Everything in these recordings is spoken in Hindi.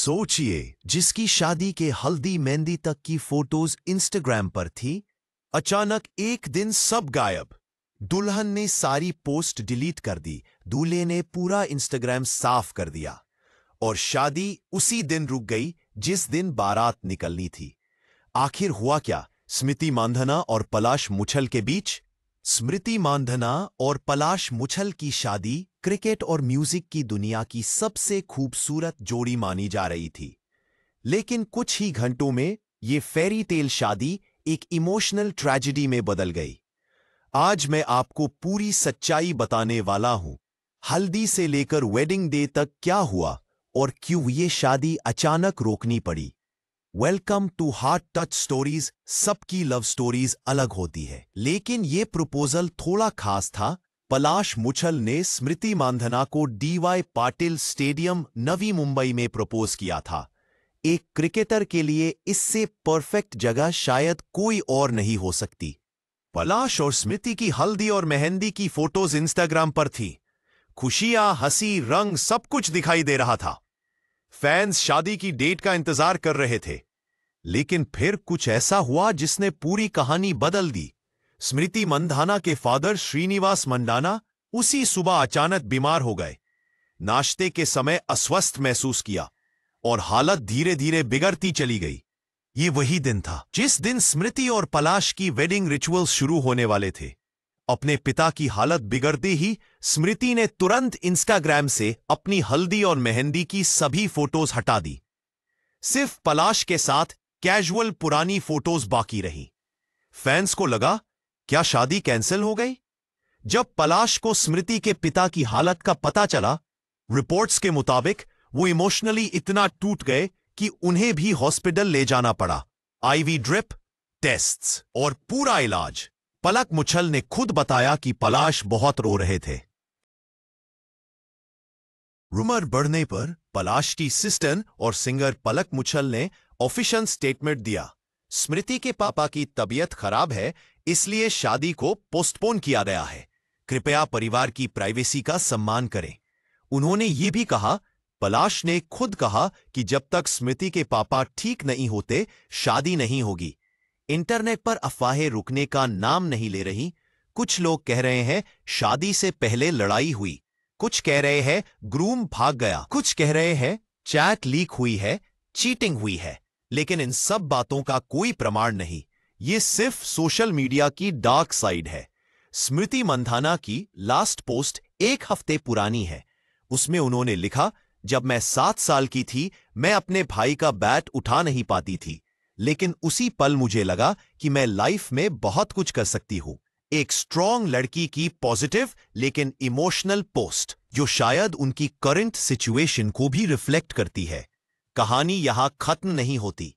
सोचिए, जिसकी शादी के हल्दी मेहंदी तक की फोटोज इंस्टाग्राम पर थी, अचानक एक दिन सब गायब। दुल्हन ने सारी पोस्ट डिलीट कर दी, दूल्हे ने पूरा इंस्टाग्राम साफ कर दिया और शादी उसी दिन रुक गई जिस दिन बारात निकलनी थी। आखिर हुआ क्या स्मृति मांधाना और पलाश मुछल के बीच? स्मृति मांधाना और पलाश मुछल की शादी क्रिकेट और म्यूजिक की दुनिया की सबसे खूबसूरत जोड़ी मानी जा रही थी। लेकिन कुछ ही घंटों में ये फेरी टेल शादी एक इमोशनल ट्रेजेडी में बदल गई। आज मैं आपको पूरी सच्चाई बताने वाला हूं। हल्दी से लेकर वेडिंग डे तक क्या हुआ और क्यों ये शादी अचानक रोकनी पड़ी। Welcome to heart touch stories. सबकी लव स्टोरीज अलग होती है, लेकिन ये प्रपोजल थोड़ा खास था। पलाश मुछल ने स्मृति मांधाना को डीवाई पाटिल स्टेडियम नवी मुंबई में प्रपोज किया था। एक क्रिकेटर के लिए इससे परफेक्ट जगह शायद कोई और नहीं हो सकती। पलाश और स्मृति की हल्दी और मेहंदी की फोटोज इंस्टाग्राम पर थी। खुशियां, हंसी, रंग सब कुछ दिखाई दे रहा था। फैंस शादी की डेट का इंतजार कर रहे थे। लेकिन फिर कुछ ऐसा हुआ जिसने पूरी कहानी बदल दी। स्मृति मंधाना के फादर श्रीनिवास मंडाना उसी सुबह अचानक बीमार हो गए। नाश्ते के समय अस्वस्थ महसूस किया और हालत धीरे धीरे बिगड़ती चली गई। ये वही दिन था जिस दिन स्मृति और पलाश की वेडिंग रिचुअल्स शुरू होने वाले थे। अपने पिता की हालत बिगड़ते ही स्मृति ने तुरंत इंस्टाग्राम से अपनी हल्दी और मेहंदी की सभी फोटोज हटा दी। सिर्फ पलाश के साथ कैजुअल पुरानी फोटोज बाकी रही। फैंस को लगा क्या शादी कैंसिल हो गई? जब पलाश को स्मृति के पिता की हालत का पता चला, रिपोर्ट्स के मुताबिक वो इमोशनली इतना टूट गए कि उन्हें भी हॉस्पिटल ले जाना पड़ा। आईवी ड्रिप, टेस्ट्स और पूरा इलाज। पलक मुछल ने खुद बताया कि पलाश बहुत रो रहे थे। रूमर बढ़ने पर पलाश की सिस्टर और सिंगर पलक मुछल ने ऑफिशियल स्टेटमेंट दिया। स्मृति के पापा की तबीयत खराब है, इसलिए शादी को पोस्टपोन किया गया है। कृपया परिवार की प्राइवेसी का सम्मान करें। उन्होंने ये भी कहा, पलाश ने खुद कहा कि जब तक स्मृति के पापा ठीक नहीं होते शादी नहीं होगी। इंटरनेट पर अफवाहें रुकने का नाम नहीं ले रही। कुछ लोग कह रहे हैं शादी से पहले लड़ाई हुई, कुछ कह रहे हैं ग्रूम भाग गया, कुछ कह रहे हैं चैट लीक हुई है, चीटिंग हुई है। लेकिन इन सब बातों का कोई प्रमाण नहीं। ये सिर्फ सोशल मीडिया की डार्क साइड है। स्मृति मंधाना की लास्ट पोस्ट एक हफ्ते पुरानी है। उसमें उन्होंने लिखा, जब मैं 7 साल की थी मैं अपने भाई का बैट उठा नहीं पाती थी, लेकिन उसी पल मुझे लगा कि मैं लाइफ में बहुत कुछ कर सकती हूं। एक स्ट्रॉन्ग लड़की की पॉजिटिव लेकिन इमोशनल पोस्ट, जो शायद उनकी करंट सिचुएशन को भी रिफ्लेक्ट करती है। कहानी यहां खत्म नहीं होती,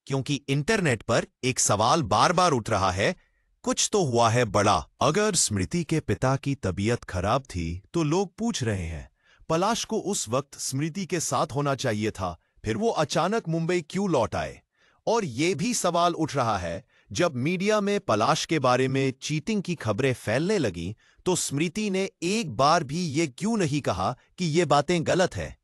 क्योंकि इंटरनेट पर एक सवाल बार बार उठ रहा है, कुछ तो हुआ है बड़ा। अगर स्मृति के पिता की तबीयत खराब थी तो लोग पूछ रहे हैं पलाश को उस वक्त स्मृति के साथ होना चाहिए था, फिर वो अचानक मुंबई क्यों लौट आए। और ये भी सवाल उठ रहा है, जब मीडिया में पलाश के बारे में चीटिंग की खबरें फैलने लगी तो स्मृति ने एक बार भी ये क्यों नहीं कहा कि ये बातें गलत है।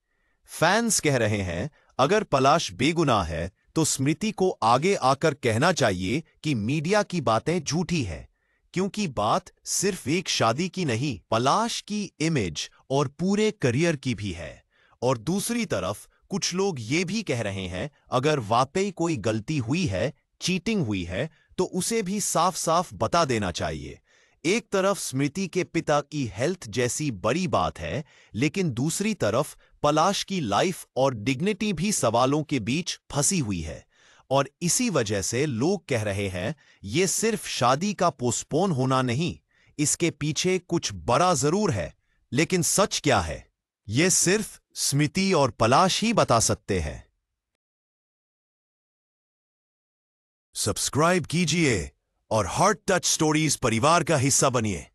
फैंस कह रहे हैं अगर पलाश बेगुनाह है तो स्मृति को आगे आकर कहना चाहिए कि मीडिया की बातें झूठी है, क्योंकि बात सिर्फ एक शादी की नहीं, पलाश की इमेज और पूरे करियर की भी है। और दूसरी तरफ कुछ लोग ये भी कह रहे हैं अगर वाकई कोई गलती हुई है, चीटिंग हुई है, तो उसे भी साफ साफ बता देना चाहिए। एक तरफ स्मृति के पिता की हेल्थ जैसी बड़ी बात है, लेकिन दूसरी तरफ पलाश की लाइफ और डिग्निटी भी सवालों के बीच फंसी हुई है। और इसी वजह से लोग कह रहे हैं ये सिर्फ शादी का पोस्टपोन होना नहीं, इसके पीछे कुछ बड़ा जरूर है। लेकिन सच क्या है, ये सिर्फ स्मृति और पलाश ही बता सकते हैं। सब्सक्राइब कीजिए और हार्ट टच स्टोरीज परिवार का हिस्सा बनिए।